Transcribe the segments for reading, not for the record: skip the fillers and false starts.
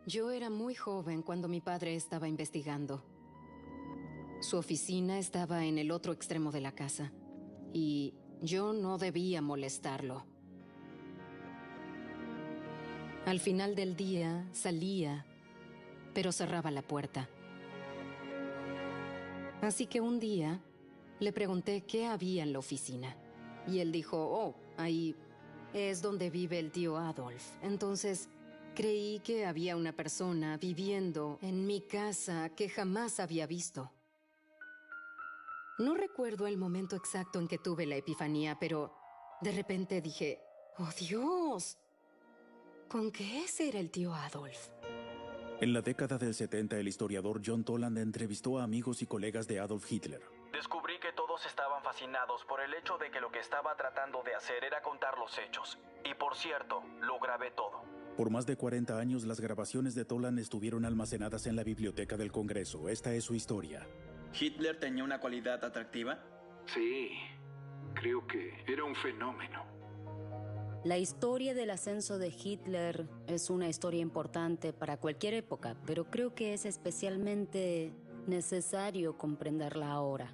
Yo era muy joven cuando mi padre estaba investigando. Su oficina estaba en el otro extremo de la casa y yo no debía molestarlo. Al final del día salía, pero cerraba la puerta. Así que un día le pregunté qué había en la oficina. Y él dijo, oh, ahí es donde vive el tío Adolf. Entonces creí que había una persona viviendo en mi casa que jamás había visto. No recuerdo el momento exacto en que tuve la epifanía, pero de repente dije, ¡oh, Dios! ¿Con qué ese era el tío Adolf? En la década del 70, el historiador John Toland entrevistó a amigos y colegas de Adolf Hitler. Descubrí que todos estaban fascinados por el hecho de que lo que estaba tratando de hacer era contar los hechos. Y por cierto, lo grabé todo. Por más de 40 años, las grabaciones de Toland estuvieron almacenadas en la biblioteca del Congreso. Esta es su historia. ¿Hitler tenía una cualidad atractiva? Sí, creo que era un fenómeno. La historia del ascenso de Hitler es una historia importante para cualquier época, pero creo que es especialmente necesario comprenderla ahora.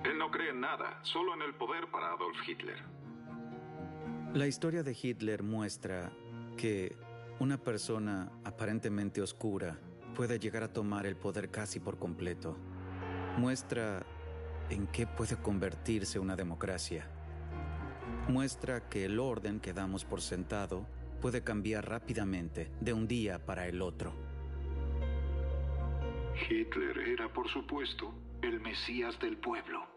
Él no cree en nada, solo en el poder para Adolf Hitler. La historia de Hitler muestra que una persona aparentemente oscura puede llegar a tomar el poder casi por completo. Muestra en qué puede convertirse una democracia. Muestra que el orden que damos por sentado puede cambiar rápidamente de un día para el otro. Hitler era, por supuesto, el Mesías del pueblo.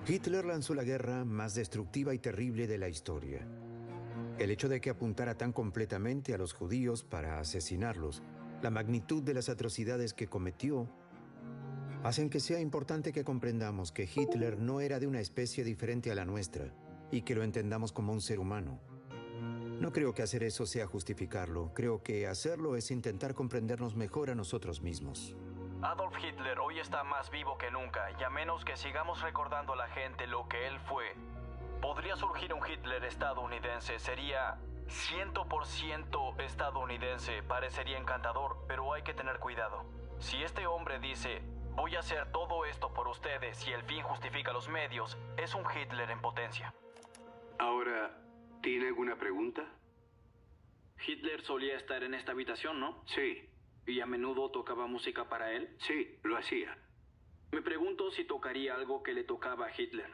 Hitler lanzó la guerra más destructiva y terrible de la historia. El hecho de que apuntara tan completamente a los judíos para asesinarlos, la magnitud de las atrocidades que cometió, hacen que sea importante que comprendamos que Hitler no era de una especie diferente a la nuestra y que lo entendamos como un ser humano. No creo que hacer eso sea justificarlo. Creo que hacerlo es intentar comprendernos mejor a nosotros mismos. Adolf Hitler hoy está más vivo que nunca, y a menos que sigamos recordando a la gente lo que él fue, podría surgir un Hitler estadounidense. Sería 100% estadounidense. Parecería encantador, pero hay que tener cuidado. Si este hombre dice, voy a hacer todo esto por ustedes y el fin justifica los medios, es un Hitler en potencia. Ahora, ¿tiene alguna pregunta? Hitler solía estar en esta habitación, ¿no? Sí, ¿Y a menudo tocaba música para él? sí, lo hacía. Me pregunto si tocaría algo que le tocaba a Hitler.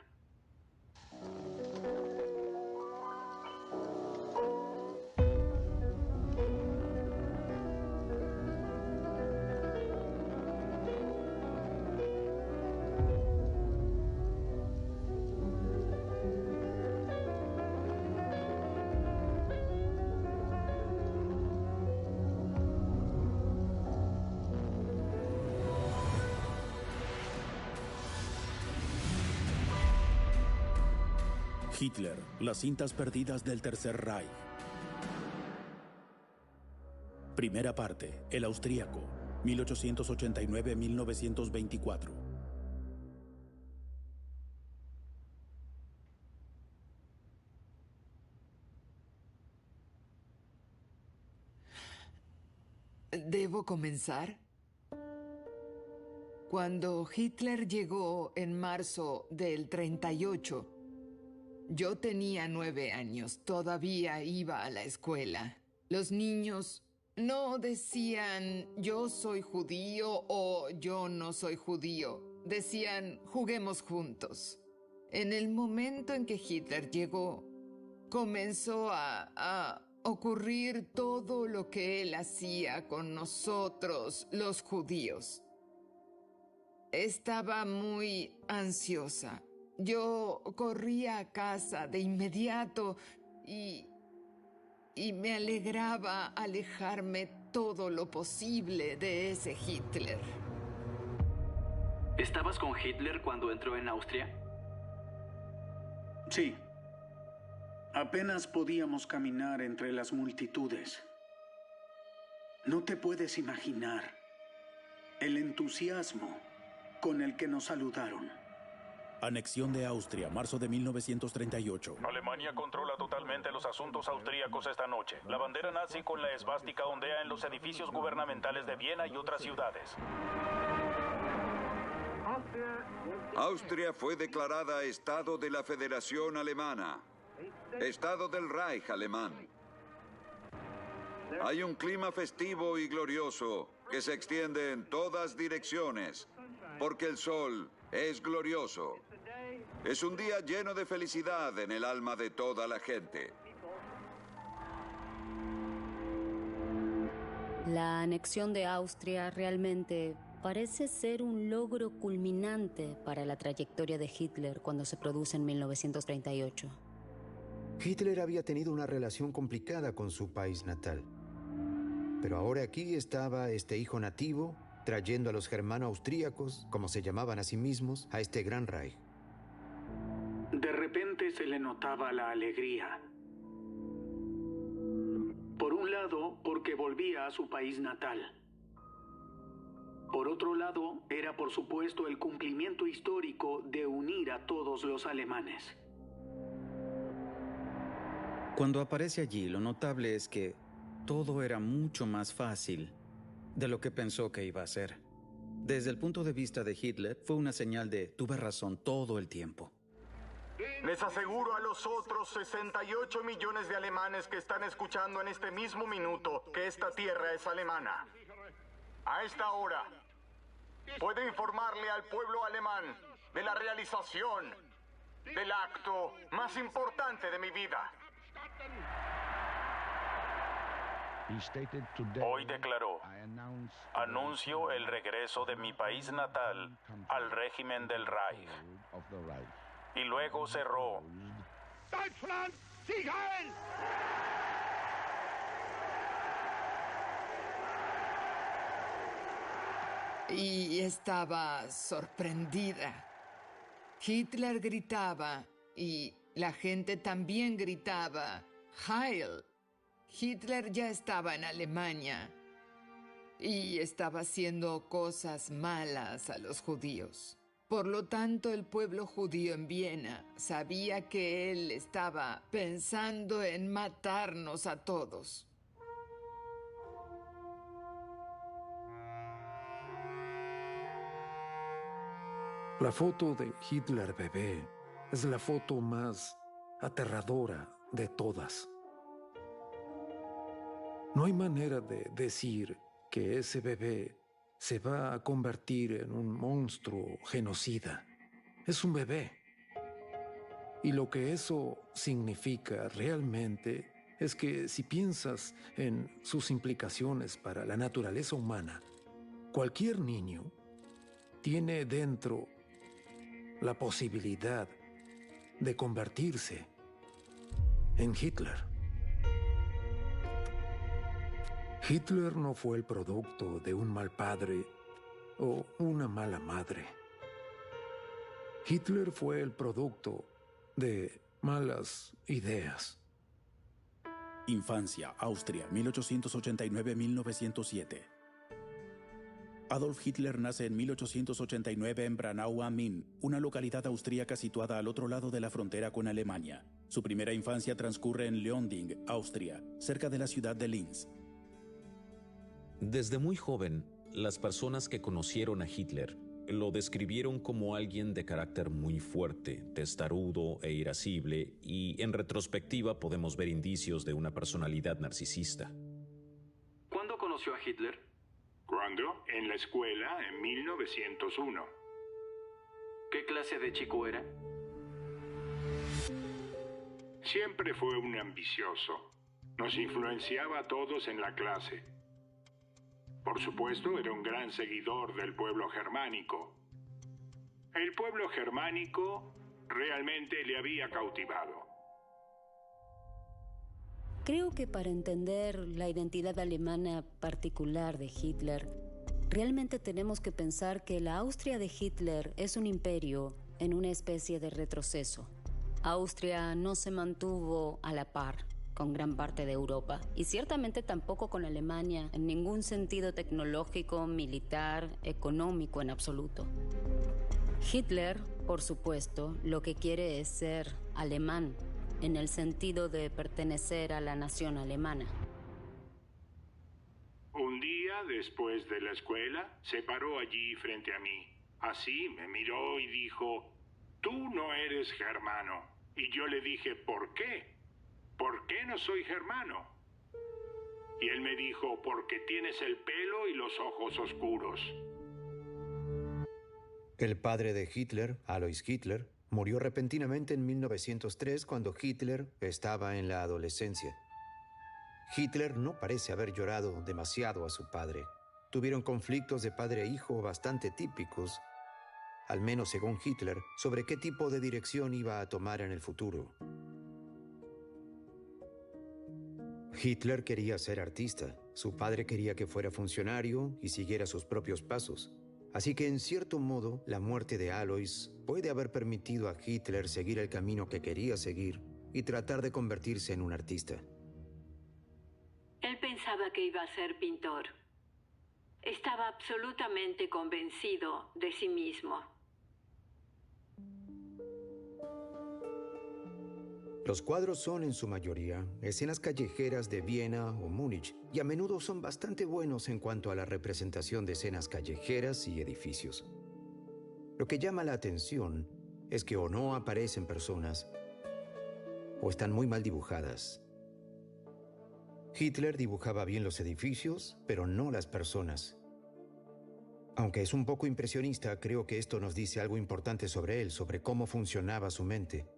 Hitler, las cintas perdidas del Tercer Reich. Primera parte, el austríaco, 1889-1924. ¿Debo comenzar? Cuando Hitler llegó en marzo del 38, yo tenía 9 años, todavía iba a la escuela. Los niños no decían yo soy judío o yo no soy judío. Decían juguemos juntos. En el momento en que Hitler llegó, comenzó a ocurrir todo lo que él hacía con nosotros, los judíos. Estaba muy ansiosa. Yo corría a casa de inmediato y me alegraba alejarme todo lo posible de ese Hitler. ¿Estabas con Hitler cuando entró en Austria? Sí. Apenas podíamos caminar entre las multitudes. No te puedes imaginar el entusiasmo con el que nos saludaron. Anexión de Austria, marzo de 1938. Alemania controla totalmente los asuntos austríacos esta noche. La bandera nazi con la esvástica ondea en los edificios gubernamentales de Viena y otras ciudades. Austria fue declarada Estado de la Federación Alemana, Estado del Reich alemán. Hay un clima festivo y glorioso que se extiende en todas direcciones, porque el sol es glorioso. Es un día lleno de felicidad en el alma de toda la gente. La anexión de Austria realmente parece ser un logro culminante para la trayectoria de Hitler cuando se produce en 1938. Hitler había tenido una relación complicada con su país natal. Pero ahora aquí estaba este hijo nativo trayendo a los germano-austríacos, como se llamaban a sí mismos, a este gran Reich. De repente se le notaba la alegría. Por un lado, porque volvía a su país natal. Por otro lado, era por supuesto el cumplimiento histórico de unir a todos los alemanes. Cuando aparece allí, lo notable es que todo era mucho más fácil de lo que pensó que iba a ser. Desde el punto de vista de Hitler, fue una señal de tuve razón todo el tiempo. Les aseguro a los otros 68 millones de alemanes que están escuchando en este mismo minuto que esta tierra es alemana. A esta hora, puedo informarle al pueblo alemán de la realización del acto más importante de mi vida. Hoy declaró, anuncio el regreso de mi país natal al régimen del Reich. Y luego cerró. ¡Deutschland, Sieg Heil! Y estaba sorprendida. Hitler gritaba y la gente también gritaba Heil. Hitler ya estaba en Alemania y estaba haciendo cosas malas a los judíos. Por lo tanto, el pueblo judío en Viena sabía que él estaba pensando en matarnos a todos. La foto de Hitler bebé es la foto más aterradora de todas. No hay manera de decir que ese bebé se va a convertir en un monstruo genocida. Es un bebé. Y lo que eso significa realmente es que si piensas en sus implicaciones para la naturaleza humana, cualquier niño tiene dentro la posibilidad de convertirse en Hitler. Hitler no fue el producto de un mal padre o una mala madre. Hitler fue el producto de malas ideas. Infancia, Austria, 1889-1907. Adolf Hitler nace en 1889 en Braunau am Inn, una localidad austríaca situada al otro lado de la frontera con Alemania. Su primera infancia transcurre en Leonding, Austria, cerca de la ciudad de Linz. Desde muy joven, las personas que conocieron a Hitler lo describieron como alguien de carácter muy fuerte, testarudo e irascible, y en retrospectiva podemos ver indicios de una personalidad narcisista. ¿Cuándo conoció a Hitler? ¿Cuándo? En la escuela, en 1901. ¿Qué clase de chico era? Siempre fue un ambicioso. Nos influenciaba a todos en la clase. Por supuesto, era un gran seguidor del pueblo germánico. El pueblo germánico realmente le había cautivado. Creo que para entender la identidad alemana particular de Hitler, realmente tenemos que pensar que la Austria de Hitler es un imperio en una especie de retroceso. Austria no se mantuvo a la par con gran parte de Europa, y ciertamente tampoco con Alemania en ningún sentido tecnológico, militar, económico en absoluto. Hitler, por supuesto, lo que quiere es ser alemán, en el sentido de pertenecer a la nación alemana. Un día, después de la escuela, se paró allí frente a mí. Así me miró y dijo, «Tú no eres germano». Y yo le dije, «¿Por qué? ¿Por qué no soy germano?» Y él me dijo, «Porque tienes el pelo y los ojos oscuros». El padre de Hitler, Alois Hitler, murió repentinamente en 1903 cuando Hitler estaba en la adolescencia. Hitler no parece haber llorado demasiado a su padre. Tuvieron conflictos de padre e hijo bastante típicos, al menos según Hitler, sobre qué tipo de dirección iba a tomar en el futuro. Hitler quería ser artista. Su padre quería que fuera funcionario y siguiera sus propios pasos. Así que, en cierto modo, la muerte de Alois puede haber permitido a Hitler seguir el camino que quería seguir y tratar de convertirse en un artista. Él pensaba que iba a ser pintor. Estaba absolutamente convencido de sí mismo. Los cuadros son, en su mayoría, escenas callejeras de Viena o Múnich, y a menudo son bastante buenos en cuanto a la representación de escenas callejeras y edificios. Lo que llama la atención es que o no aparecen personas, o están muy mal dibujadas. Hitler dibujaba bien los edificios, pero no las personas. Aunque es un poco impresionista, creo que esto nos dice algo importante sobre él, sobre cómo funcionaba su mente,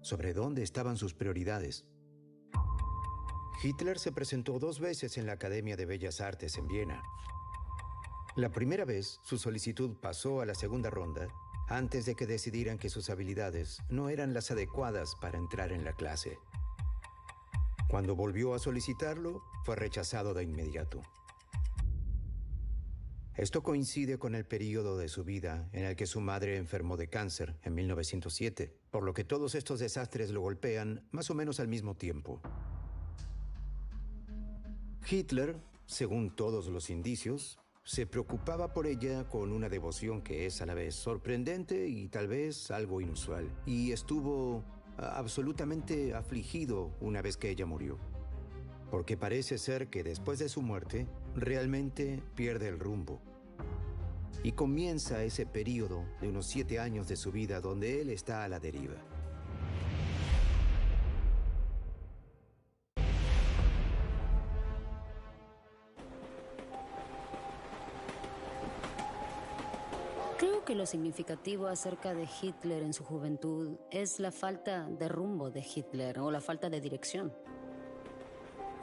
sobre dónde estaban sus prioridades. Hitler se presentó 2 veces en la Academia de Bellas Artes en Viena. La primera vez, su solicitud pasó a la segunda ronda, antes de que decidieran que sus habilidades no eran las adecuadas para entrar en la clase. Cuando volvió a solicitarlo, fue rechazado de inmediato. Esto coincide con el período de su vida en el que su madre enfermó de cáncer en 1907, por lo que todos estos desastres lo golpean más o menos al mismo tiempo. Hitler, según todos los indicios, se preocupaba por ella con una devoción que es a la vez sorprendente y tal vez algo inusual, y estuvo absolutamente afligido una vez que ella murió, porque parece ser que después de su muerte realmente pierde el rumbo. Y comienza ese periodo de unos 7 años de su vida donde él está a la deriva. Creo que lo significativo acerca de Hitler en su juventud es la falta de rumbo de Hitler o la falta de dirección.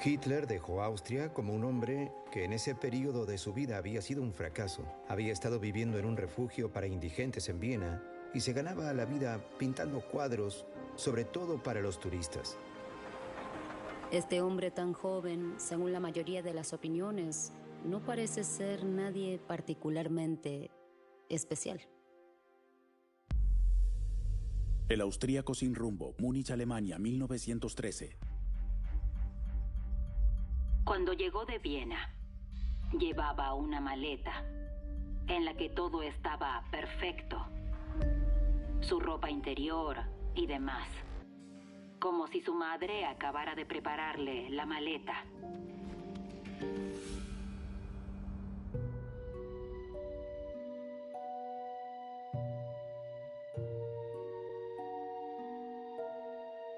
Hitler dejó Austria como un hombre que en ese periodo de su vida había sido un fracaso. Había estado viviendo en un refugio para indigentes en Viena y se ganaba la vida pintando cuadros, sobre todo para los turistas. Este hombre tan joven, según la mayoría de las opiniones, no parece ser nadie particularmente especial. El austríaco sin rumbo, Múnich, Alemania, 1913. Cuando llegó de Viena, llevaba una maleta en la que todo estaba perfecto. Su ropa interior y demás. Como si su madre acabara de prepararle la maleta.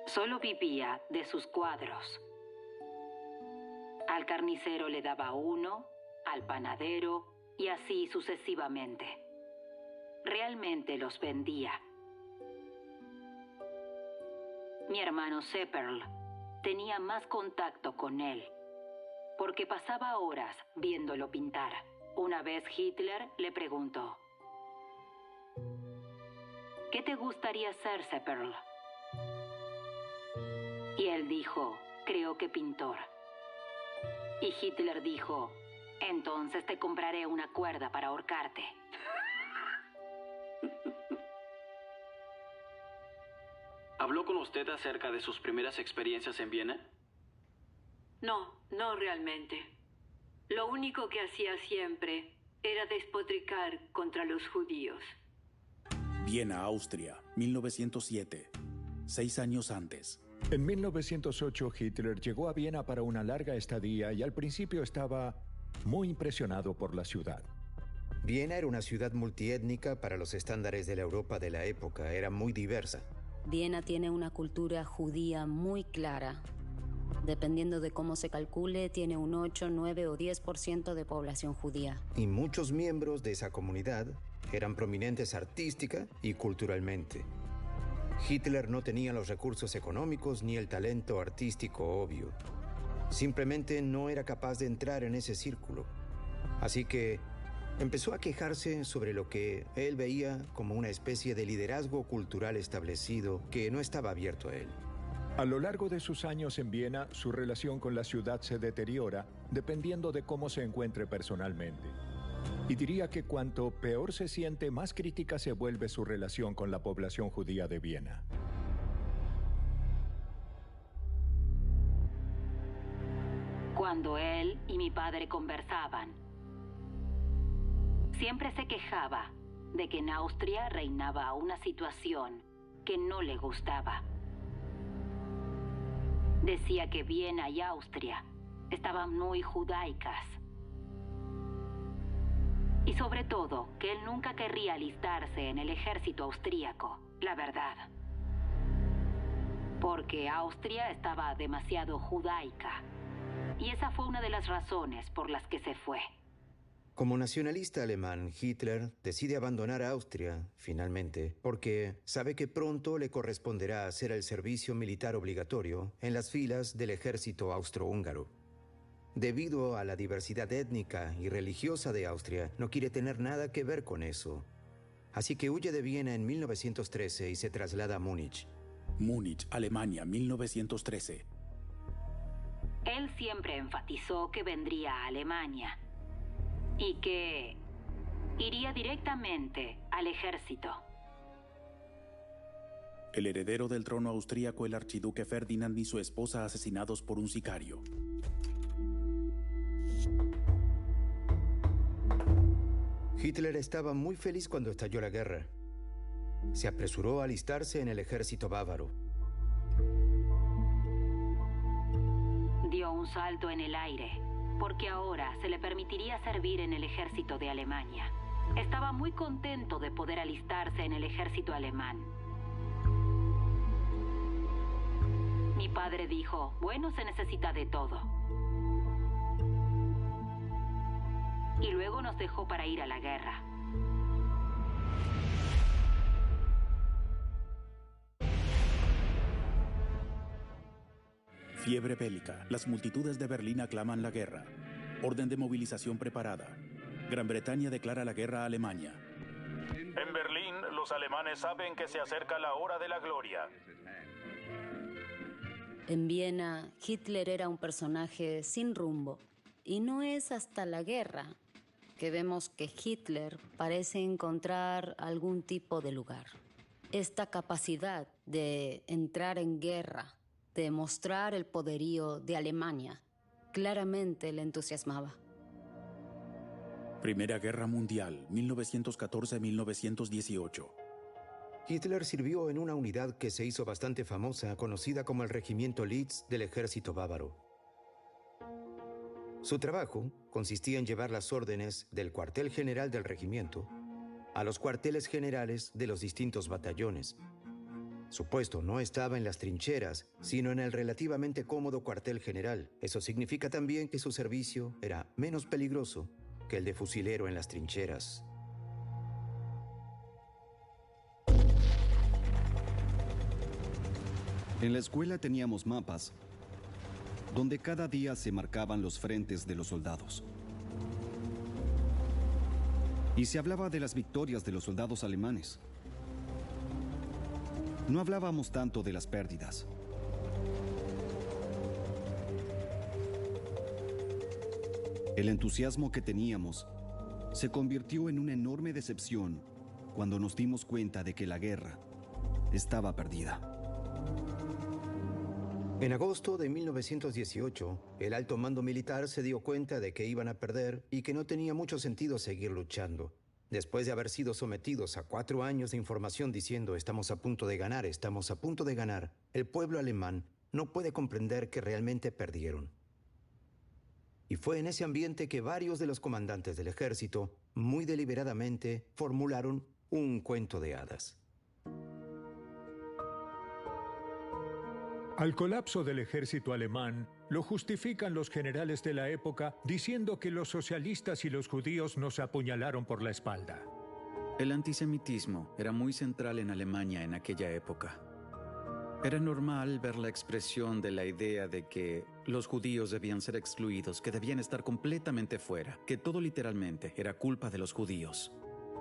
Solo vivía de sus cuadros. Al carnicero le daba uno, al panadero y así sucesivamente. Realmente los vendía. Mi hermano Sepperl tenía más contacto con él, porque pasaba horas viéndolo pintar. Una vez Hitler le preguntó: ¿qué te gustaría ser, Sepperl? Y él dijo: creo que pintor. Y Hitler dijo: entonces te compraré una cuerda para ahorcarte. ¿Habló con usted acerca de sus primeras experiencias en Viena? No realmente. Lo único que hacía siempre era despotricar contra los judíos. Viena, Austria, 1907. 6 años antes. En 1908, Hitler llegó a Viena para una larga estadía y al principio estaba muy impresionado por la ciudad. Viena era una ciudad multiétnica para los estándares de la Europa de la época. Era muy diversa. Viena tiene una cultura judía muy clara. Dependiendo de cómo se calcule, tiene un 8, 9 o 10% de población judía. Y muchos miembros de esa comunidad eran prominentes artística y culturalmente. Hitler no tenía los recursos económicos ni el talento artístico obvio. Simplemente no era capaz de entrar en ese círculo. Así que empezó a quejarse sobre lo que él veía como una especie de liderazgo cultural establecido que no estaba abierto a él. A lo largo de sus años en Viena, su relación con la ciudad se deteriora dependiendo de cómo se encuentre personalmente. Y diría que cuanto peor se siente, más crítica se vuelve su relación con la población judía de Viena. Cuando él y mi padre conversaban, siempre se quejaba de que en Austria reinaba una situación que no le gustaba. Decía que Viena y Austria estaban muy judaicas. Y sobre todo, que él nunca querría alistarse en el ejército austríaco, la verdad. Porque Austria estaba demasiado judaica. Y esa fue una de las razones por las que se fue. Como nacionalista alemán, Hitler decide abandonar Austria, finalmente, porque sabe que pronto le corresponderá hacer el servicio militar obligatorio en las filas del ejército austrohúngaro. Debido a la diversidad étnica y religiosa de Austria, no quiere tener nada que ver con eso. Así que huye de Viena en 1913 y se traslada a Múnich. Múnich, Alemania, 1913. Él siempre enfatizó que vendría a Alemania y que iría directamente al ejército. El heredero del trono austríaco, el archiduque Ferdinand, y su esposa asesinados por un sicario. Hitler estaba muy feliz cuando estalló la guerra. Se apresuró a alistarse en el ejército bávaro. Dio un salto en el aire, porque ahora se le permitiría servir en el ejército de Alemania. Estaba muy contento de poder alistarse en el ejército alemán. Mi padre dijo, bueno, se necesita de todo. Y luego nos dejó para ir a la guerra. Fiebre bélica. Las multitudes de Berlín aclaman la guerra. Orden de movilización preparada. Gran Bretaña declara la guerra a Alemania. En Berlín, los alemanes saben que se acerca la hora de la gloria. En Viena, Hitler era un personaje sin rumbo. Y no es hasta la guerra que vemos que Hitler parece encontrar algún tipo de lugar. Esta capacidad de entrar en guerra, de mostrar el poderío de Alemania, claramente le entusiasmaba. Primera Guerra Mundial, 1914-1918. Hitler sirvió en una unidad que se hizo bastante famosa, conocida como el Regimiento Leeds del Ejército Bávaro. Su trabajo consistía en llevar las órdenes del cuartel general del regimiento a los cuarteles generales de los distintos batallones. Su puesto no estaba en las trincheras, sino en el relativamente cómodo cuartel general. Eso significa también que su servicio era menos peligroso que el de fusilero en las trincheras. En la escuela teníamos mapas donde cada día se marcaban los frentes de los soldados. Y se hablaba de las victorias de los soldados alemanes. No hablábamos tanto de las pérdidas. El entusiasmo que teníamos se convirtió en una enorme decepción cuando nos dimos cuenta de que la guerra estaba perdida. En agosto de 1918, el alto mando militar se dio cuenta de que iban a perder y que no tenía mucho sentido seguir luchando. después de haber sido sometidos a 4 años de información diciendo estamos a punto de ganar, estamos a punto de ganar, el pueblo alemán no puede comprender que realmente perdieron. Y fue en ese ambiente que varios de los comandantes del ejército, muy deliberadamente, formularon un cuento de hadas. Al colapso del ejército alemán, lo justifican los generales de la época diciendo que los socialistas y los judíos nos apuñalaron por la espalda. El antisemitismo era muy central en Alemania en aquella época. Era normal ver la expresión de la idea de que los judíos debían ser excluidos, que debían estar completamente fuera, que todo literalmente era culpa de los judíos.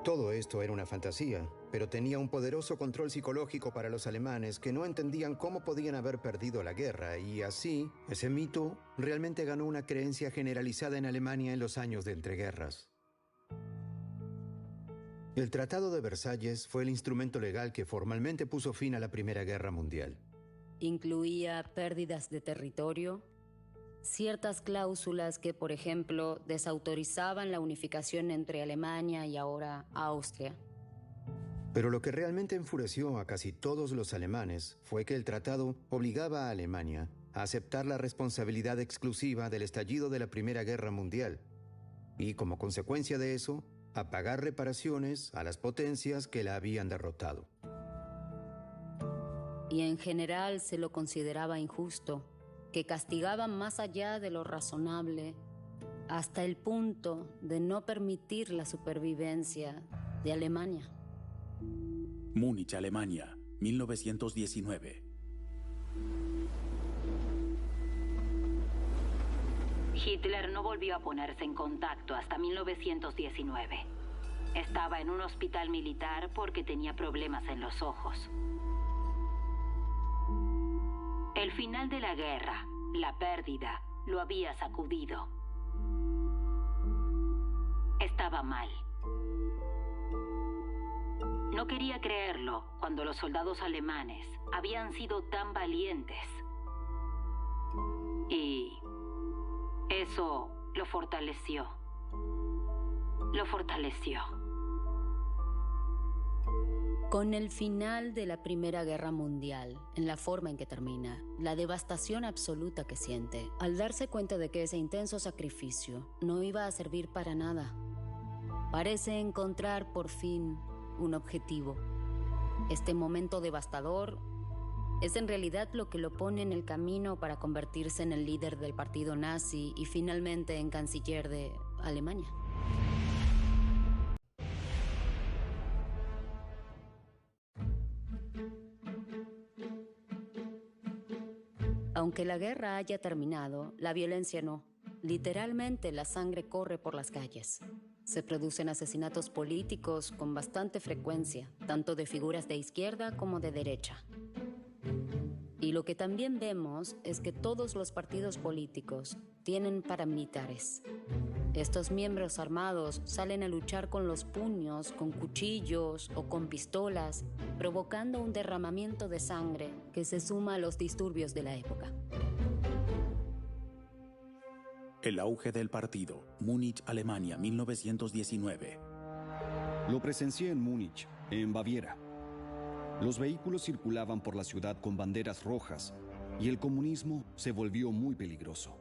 Todo esto era una fantasía, pero tenía un poderoso control psicológico para los alemanes que no entendían cómo podían haber perdido la guerra, y así, ese mito realmente ganó una creencia generalizada en Alemania en los años de entreguerras. El Tratado de Versalles fue el instrumento legal que formalmente puso fin a la Primera Guerra Mundial. Incluía pérdidas de territorio, ciertas cláusulas que, por ejemplo, desautorizaban la unificación entre Alemania y ahora Austria. Pero lo que realmente enfureció a casi todos los alemanes fue que el tratado obligaba a Alemania a aceptar la responsabilidad exclusiva del estallido de la Primera Guerra Mundial y, como consecuencia de eso, a pagar reparaciones a las potencias que la habían derrotado. Y en general se lo consideraba injusto, que castigaban más allá de lo razonable, hasta el punto de no permitir la supervivencia de Alemania. Múnich, Alemania, 1919. Hitler no volvió a ponerse en contacto hasta 1919. Estaba en un hospital militar porque tenía problemas en los ojos. El final de la guerra, la pérdida, lo había sacudido. Estaba mal. No quería creerlo cuando los soldados alemanes habían sido tan valientes. Y eso lo fortaleció. Lo fortaleció. Con el final de la Primera Guerra Mundial, en la forma en que termina, la devastación absoluta que siente, al darse cuenta de que ese intenso sacrificio no iba a servir para nada, parece encontrar por fin un objetivo. Este momento devastador es en realidad lo que lo pone en el camino para convertirse en el líder del partido nazi y finalmente en canciller de Alemania. Aunque la guerra haya terminado, la violencia no. Literalmente la sangre corre por las calles. Se producen asesinatos políticos con bastante frecuencia, tanto de figuras de izquierda como de derecha. Y lo que también vemos es que todos los partidos políticos tienen paramilitares. Estos miembros armados salen a luchar con los puños, con cuchillos o con pistolas, provocando un derramamiento de sangre que se suma a los disturbios de la época. El auge del partido. Múnich, Alemania, 1919. Lo presencié en Múnich, en Baviera. Los vehículos circulaban por la ciudad con banderas rojas y el comunismo se volvió muy peligroso.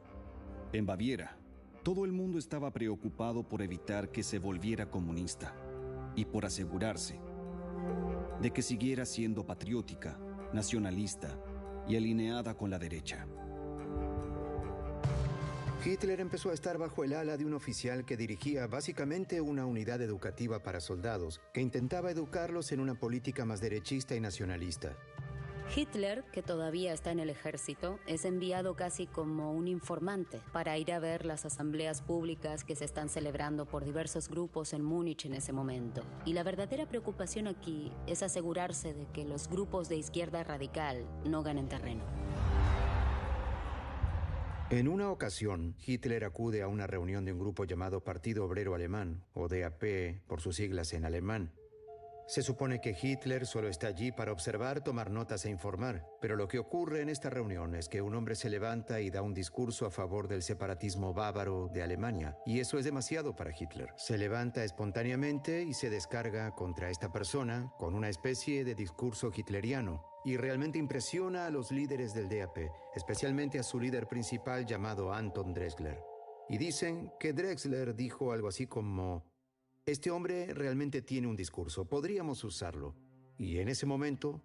En Baviera, todo el mundo estaba preocupado por evitar que se volviera comunista y por asegurarse de que siguiera siendo patriótica, nacionalista y alineada con la derecha. Hitler empezó a estar bajo el ala de un oficial que dirigía básicamente una unidad educativa para soldados, que intentaba educarlos en una política más derechista y nacionalista. Hitler, que todavía está en el ejército, es enviado casi como un informante para ir a ver las asambleas públicas que se están celebrando por diversos grupos en Múnich en ese momento. Y la verdadera preocupación aquí es asegurarse de que los grupos de izquierda radical no ganen terreno. En una ocasión, Hitler acude a una reunión de un grupo llamado Partido Obrero Alemán, o DAP por sus siglas en alemán. Se supone que Hitler solo está allí para observar, tomar notas e informar, pero lo que ocurre en esta reunión es que un hombre se levanta y da un discurso a favor del separatismo bávaro de Alemania, y eso es demasiado para Hitler. Se levanta espontáneamente y se descarga contra esta persona con una especie de discurso hitleriano, y realmente impresiona a los líderes del DAP, especialmente a su líder principal llamado Anton Drexler. Y dicen que Drexler dijo algo así como: este hombre realmente tiene un discurso, podríamos usarlo. Y en ese momento,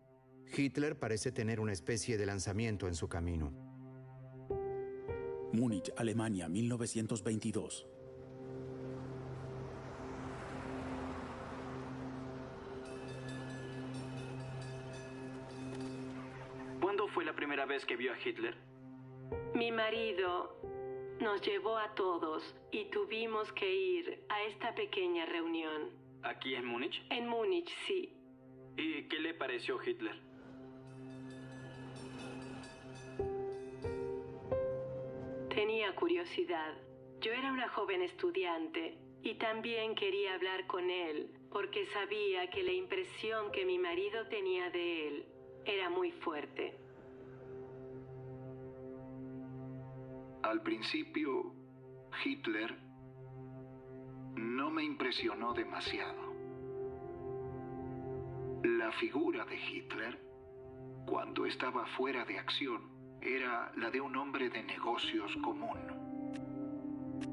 Hitler parece tener una especie de lanzamiento en su camino. Múnich, Alemania, 1922. ¿Cuándo fue la primera vez que vio a Hitler? Mi marido nos llevó a todos y tuvimos que ir a esta pequeña reunión. ¿Aquí en Múnich? En Múnich, sí. ¿Y qué le pareció Hitler? Tenía curiosidad. Yo era una joven estudiante y también quería hablar con él porque sabía que la impresión que mi marido tenía de él era muy fuerte. Al principio, Hitler no me impresionó demasiado. La figura de Hitler, cuando estaba fuera de acción, era la de un hombre de negocios común.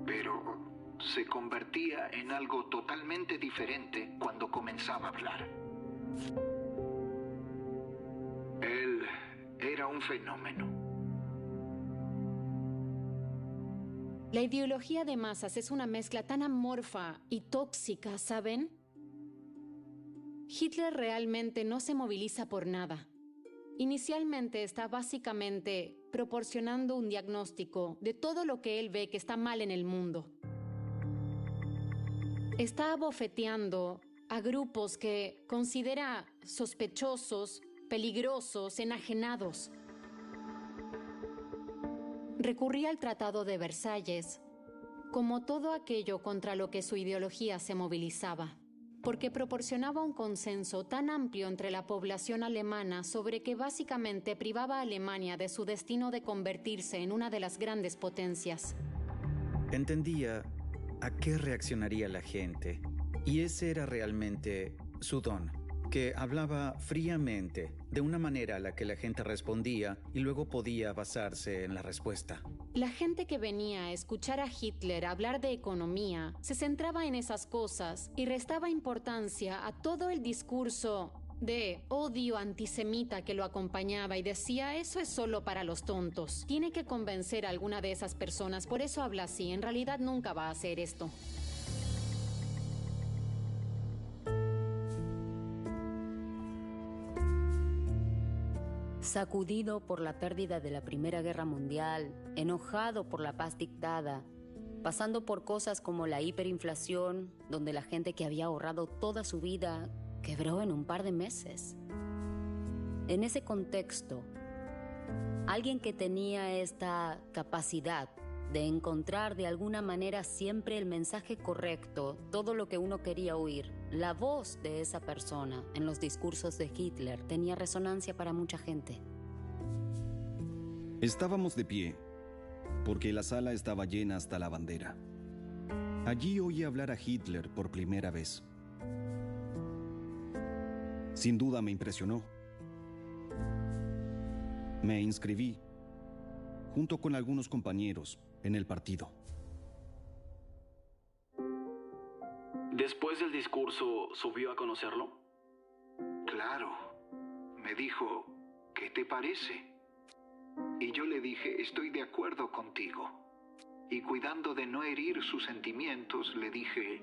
Pero se convertía en algo totalmente diferente cuando comenzaba a hablar. Él era un fenómeno. La ideología de masas es una mezcla tan amorfa y tóxica, ¿saben? Hitler realmente no se moviliza por nada. Inicialmente está básicamente proporcionando un diagnóstico de todo lo que él ve que está mal en el mundo. Está abofeteando a grupos que considera sospechosos, peligrosos, enajenados. Recurría al Tratado de Versalles como todo aquello contra lo que su ideología se movilizaba, porque proporcionaba un consenso tan amplio entre la población alemana sobre que básicamente privaba a Alemania de su destino de convertirse en una de las grandes potencias. Entendía a qué reaccionaría la gente, y ese era realmente su don, que hablaba fríamente, de una manera a la que la gente respondía y luego podía basarse en la respuesta. La gente que venía a escuchar a Hitler hablar de economía se centraba en esas cosas y restaba importancia a todo el discurso de odio antisemita que lo acompañaba y decía: eso es solo para los tontos. Tiene que convencer a alguna de esas personas, por eso habla así. En realidad nunca va a hacer esto. Sacudido por la pérdida de la Primera Guerra Mundial, enojado por la paz dictada, pasando por cosas como la hiperinflación, donde la gente que había ahorrado toda su vida quebró en un par de meses. En ese contexto, alguien que tenía esta capacidad de encontrar de alguna manera siempre el mensaje correcto, todo lo que uno quería oír, la voz de esa persona en los discursos de Hitler tenía resonancia para mucha gente. Estábamos de pie, porque la sala estaba llena hasta la bandera. Allí oí hablar a Hitler por primera vez. Sin duda me impresionó. Me inscribí, junto con algunos compañeros, en el partido. ¿Después del discurso subió a conocerlo? Claro. Me dijo, ¿qué te parece? Y yo le dije, estoy de acuerdo contigo. Y cuidando de no herir sus sentimientos, le dije,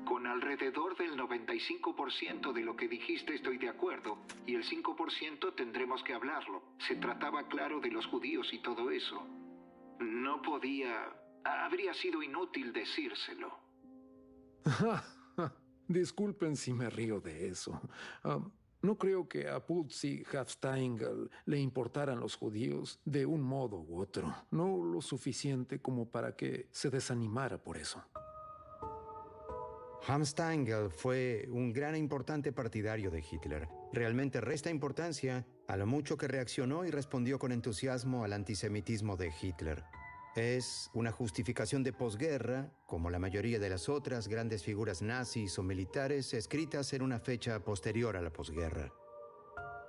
con alrededor del 95% de lo que dijiste estoy de acuerdo, y el 5% tendremos que hablarlo. Se trataba, claro, de los judíos y todo eso. No podía... Habría sido inútil decírselo. Disculpen si me río de eso. No creo que a Putzi Hafsteingel le importaran los judíos de un modo u otro. No lo suficiente como para que se desanimara por eso. Hans Stangl fue un gran e importante partidario de Hitler. Realmente resta importancia a lo mucho que reaccionó y respondió con entusiasmo al antisemitismo de Hitler. Es una justificación de posguerra, como la mayoría de las otras grandes figuras nazis o militares escritas en una fecha posterior a la posguerra.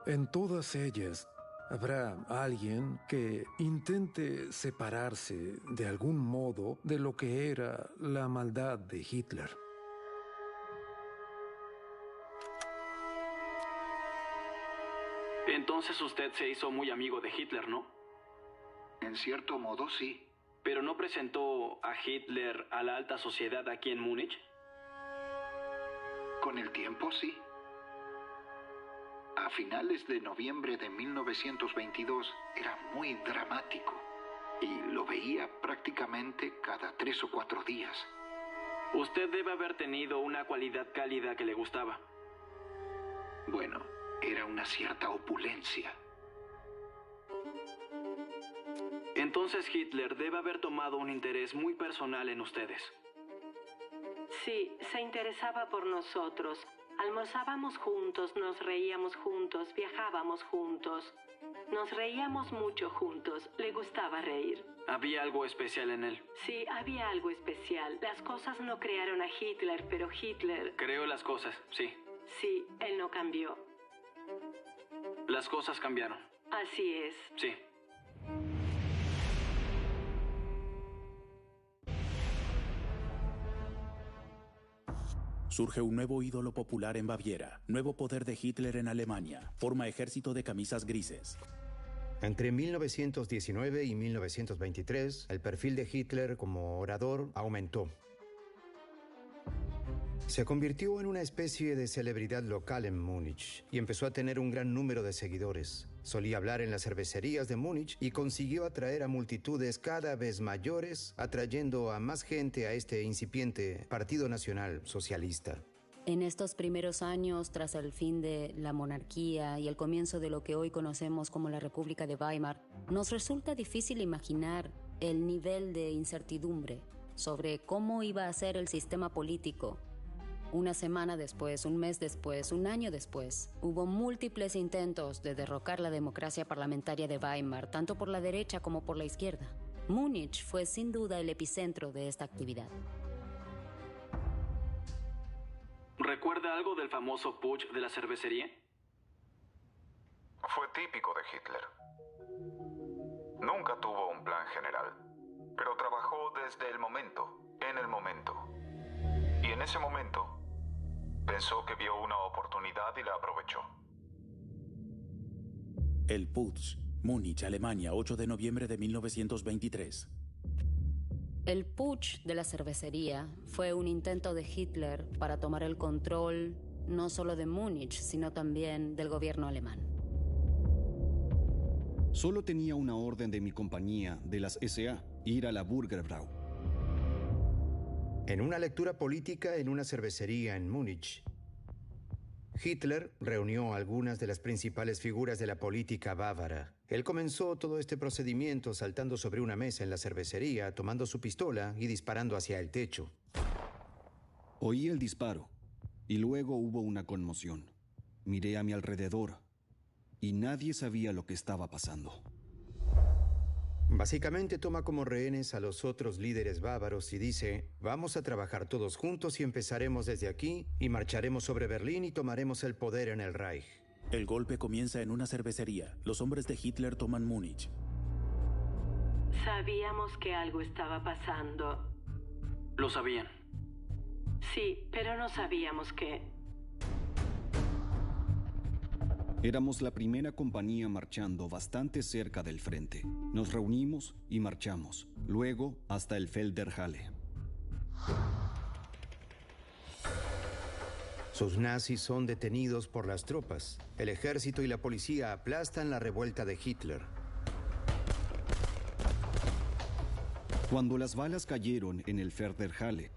En todas ellas habrá alguien que intente separarse de algún modo de lo que era la maldad de Hitler. Entonces usted se hizo muy amigo de Hitler, ¿no? En cierto modo, sí. ¿Pero no presentó a Hitler a la alta sociedad aquí en Múnich? Con el tiempo, sí. A finales de noviembre de 1922 era muy dramático y lo veía prácticamente cada 3 o 4 días. Usted debe haber tenido una cualidad cálida que le gustaba. Bueno, era una cierta opulencia. Entonces Hitler debe haber tomado un interés muy personal en ustedes. Sí, se interesaba por nosotros. Almorzábamos juntos, nos reíamos juntos, viajábamos juntos. Nos reíamos mucho juntos. Le gustaba reír. ¿Había algo especial en él? Sí, había algo especial. Las cosas no crearon a Hitler, pero Hitler... Creó las cosas, sí. Sí, él no cambió. Las cosas cambiaron. Así es. Sí. Surge un nuevo ídolo popular en Baviera, nuevo poder de Hitler en Alemania, forma ejército de camisas grises. Entre 1919 y 1923, el perfil de Hitler como orador aumentó. Se convirtió en una especie de celebridad local en Múnich y empezó a tener un gran número de seguidores. Solía hablar en las cervecerías de Múnich y consiguió atraer a multitudes cada vez mayores, atrayendo a más gente a este incipiente Partido Nacional Socialista. En estos primeros años, tras el fin de la monarquía y el comienzo de lo que hoy conocemos como la República de Weimar, nos resulta difícil imaginar el nivel de incertidumbre sobre cómo iba a ser el sistema político. Una semana después, un mes después, un año después, hubo múltiples intentos de derrocar la democracia parlamentaria de Weimar, tanto por la derecha como por la izquierda. Múnich fue sin duda el epicentro de esta actividad. ¿Recuerda algo del famoso putsch de la cervecería? Fue típico de Hitler. Nunca tuvo un plan general, pero trabajó desde el momento, en el momento. Y en ese momento, pensó que vio una oportunidad y la aprovechó. El Putsch, Múnich, Alemania, 8 de noviembre de 1923. El putsch de la cervecería fue un intento de Hitler para tomar el control no solo de Múnich, sino también del gobierno alemán. Solo tenía una orden de mi compañía, de las SA, ir a la Burgerbrau. En una lectura política en una cervecería en Múnich, Hitler reunió a algunas de las principales figuras de la política bávara. Él comenzó todo este procedimiento saltando sobre una mesa en la cervecería, tomando su pistola y disparando hacia el techo. Oí el disparo y luego hubo una conmoción. Miré a mi alrededor y nadie sabía lo que estaba pasando. Básicamente toma como rehenes a los otros líderes bávaros y dice: vamos a trabajar todos juntos y empezaremos desde aquí y marcharemos sobre Berlín y tomaremos el poder en el Reich. El golpe comienza en una cervecería. Los hombres de Hitler toman Múnich. Sabíamos que algo estaba pasando. ¿Lo sabían? Sí, pero no sabíamos qué. Éramos la primera compañía marchando bastante cerca del frente. Nos reunimos y marchamos, luego hasta el Felderhalle. Sus nazis son detenidos por las tropas. El ejército y la policía aplastan la revuelta de Hitler. Cuando las balas cayeron en el Felderhalle,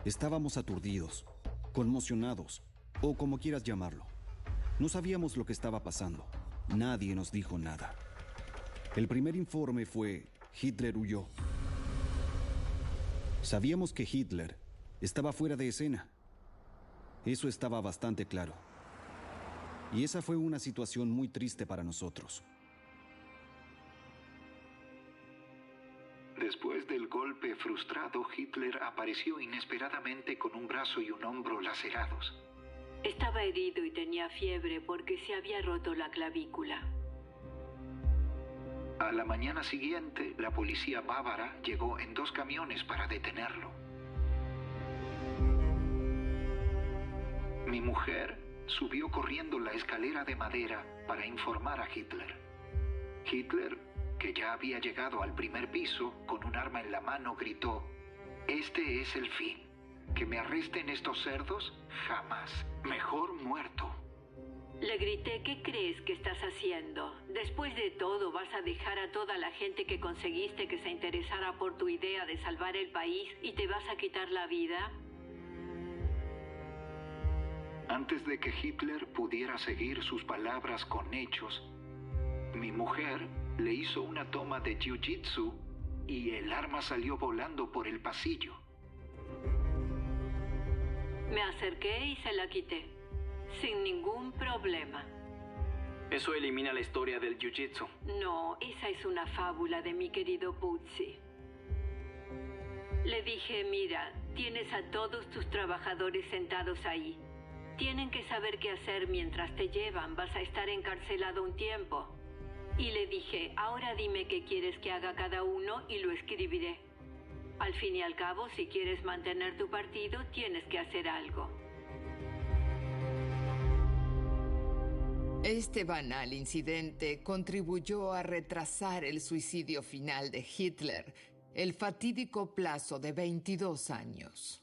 estábamos aturdidos, conmocionados, o como quieras llamarlo. No sabíamos lo que estaba pasando. Nadie nos dijo nada. El primer informe fue: Hitler huyó. Sabíamos que Hitler estaba fuera de escena, Eso estaba bastante claro. Y esa fue una situación muy triste para nosotros. Después del golpe frustrado, Hitler apareció inesperadamente con un brazo y un hombro lacerados. Estaba herido y tenía fiebre porque se había roto la clavícula. A la mañana siguiente, la policía bávara llegó en 2 camiones para detenerlo. Mi mujer subió corriendo la escalera de madera para informar a Hitler. Hitler, que ya había llegado al primer piso, con un arma en la mano, gritó: «Este es el fin. Que me arresten estos cerdos, jamás. Mejor muerto». Le grité: ¿qué crees que estás haciendo? Después de todo, ¿vas a dejar a toda la gente que conseguiste que se interesara por tu idea de salvar el país y te vas a quitar la vida? Antes de que Hitler pudiera seguir sus palabras con hechos, mi mujer le hizo una toma de jiu-jitsu y el arma salió volando por el pasillo. Me acerqué y se la quité, sin ningún problema. Eso elimina la historia del jiu-jitsu. No, esa es una fábula de mi querido Bootsy. Le dije: mira, tienes a todos tus trabajadores sentados ahí. Tienen que saber qué hacer mientras te llevan. Vas a estar encarcelado un tiempo. Y le dije: ahora dime qué quieres que haga cada uno y lo escribiré. Al fin y al cabo, si quieres mantener tu partido, tienes que hacer algo. Este banal incidente contribuyó a retrasar el suicidio final de Hitler, el fatídico plazo de 22 años.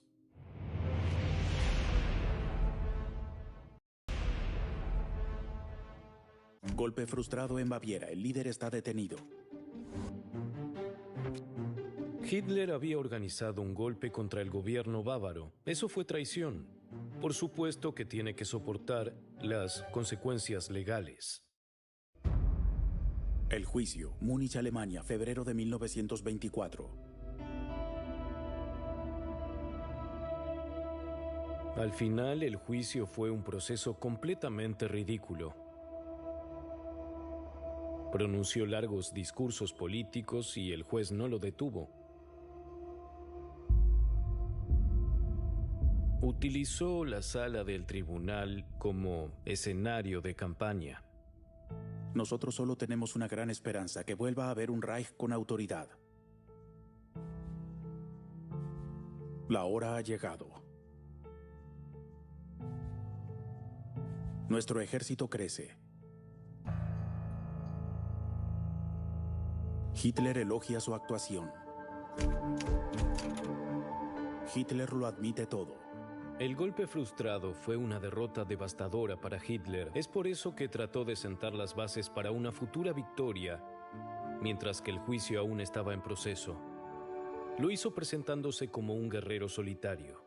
Golpe frustrado en Baviera. El líder está detenido. Hitler había organizado un golpe contra el gobierno bávaro. Eso fue traición. Por supuesto que tiene que soportar las consecuencias legales. El juicio. Múnich, Alemania, febrero de 1924. Al final, el juicio fue un proceso completamente ridículo. Pronunció largos discursos políticos y el juez no lo detuvo. Utilizó la sala del tribunal como escenario de campaña. Nosotros solo tenemos una gran esperanza: que vuelva a haber un Reich con autoridad. La hora ha llegado. Nuestro ejército crece. Hitler elogia su actuación. Hitler lo admite todo. El golpe frustrado fue una derrota devastadora para Hitler. Es por eso que trató de sentar las bases para una futura victoria, mientras que el juicio aún estaba en proceso. Lo hizo presentándose como un guerrero solitario.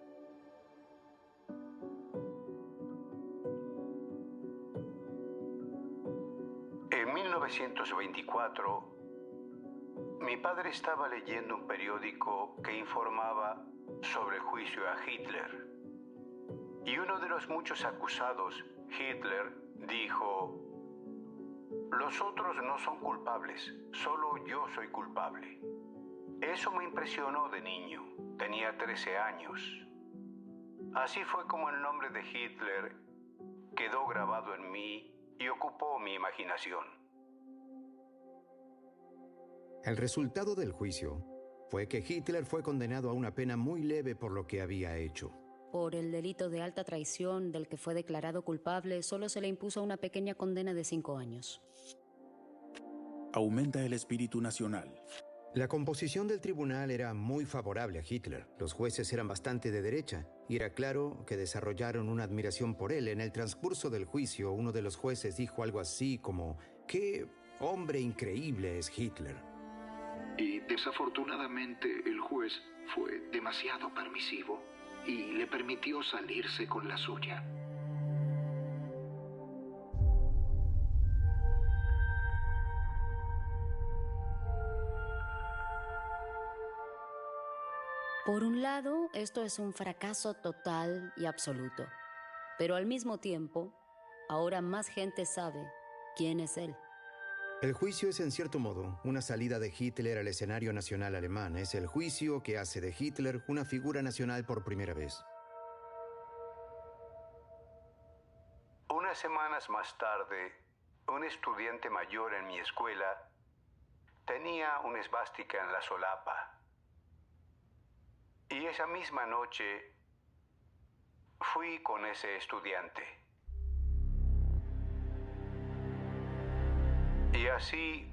En 1924, mi padre estaba leyendo un periódico que informaba sobre el juicio a Hitler. Y uno de los muchos acusados, Hitler, dijo: «Los otros no son culpables, solo yo soy culpable». Eso me impresionó de niño. Tenía 13 años. Así fue como el nombre de Hitler quedó grabado en mí y ocupó mi imaginación. El resultado del juicio fue que Hitler fue condenado a una pena muy leve por lo que había hecho. Por el delito de alta traición del que fue declarado culpable, solo se le impuso una pequeña condena de 5 años. Aumenta el espíritu nacional. La composición del tribunal era muy favorable a Hitler. Los jueces eran bastante de derecha, y era claro que desarrollaron una admiración por él. En el transcurso del juicio, uno de los jueces dijo algo así como: «¡Qué hombre increíble es Hitler!». Y desafortunadamente el juez fue demasiado permisivo y le permitió salirse con la suya. Por un lado, esto es un fracaso total y absoluto. Pero al mismo tiempo, ahora más gente sabe quién es él. El juicio es, en cierto modo, una salida de Hitler al escenario nacional alemán. Es el juicio que hace de Hitler una figura nacional por primera vez. Unas semanas más tarde, un estudiante mayor en mi escuela tenía una esvástica en la solapa. Y esa misma noche fui con ese estudiante. Y así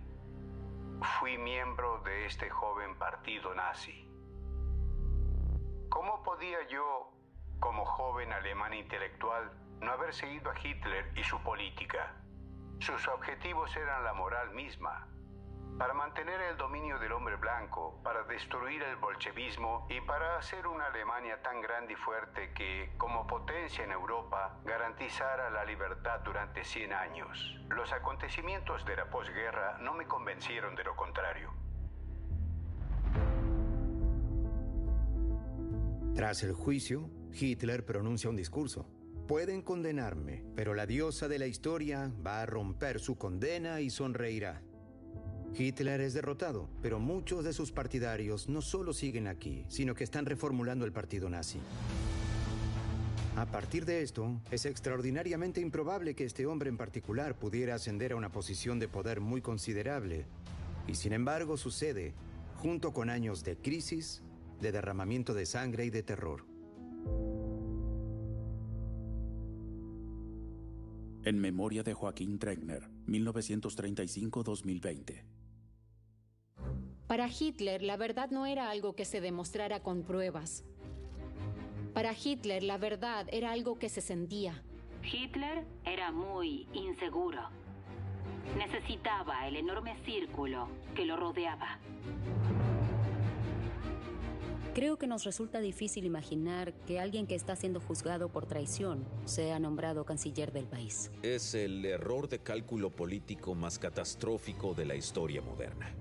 fui miembro de este joven partido nazi. ¿Cómo podía yo, como joven alemán intelectual, no haber seguido a Hitler y su política? Sus objetivos eran la moral misma, para mantener el dominio del hombre blanco, para destruir el bolchevismo y para hacer una Alemania tan grande y fuerte que, como potencia en Europa, garantizara la libertad durante 100 años. Los acontecimientos de la posguerra no me convencieron de lo contrario. Tras el juicio, Hitler pronuncia un discurso. Pueden condenarme, pero la diosa de la historia va a romper su condena y sonreirá. Hitler es derrotado, pero muchos de sus partidarios no solo siguen aquí, sino que están reformulando el partido nazi. A partir de esto, es extraordinariamente improbable que este hombre en particular pudiera ascender a una posición de poder muy considerable. Y sin embargo sucede, junto con años de crisis, de derramamiento de sangre y de terror. En memoria de Joaquín Tregner, 1935-2020. Para Hitler, la verdad no era algo que se demostrara con pruebas. Para Hitler, la verdad era algo que se sentía. Hitler era muy inseguro. Necesitaba el enorme círculo que lo rodeaba. Creo que nos resulta difícil imaginar que alguien que está siendo juzgado por traición sea nombrado canciller del país. Es el error de cálculo político más catastrófico de la historia moderna.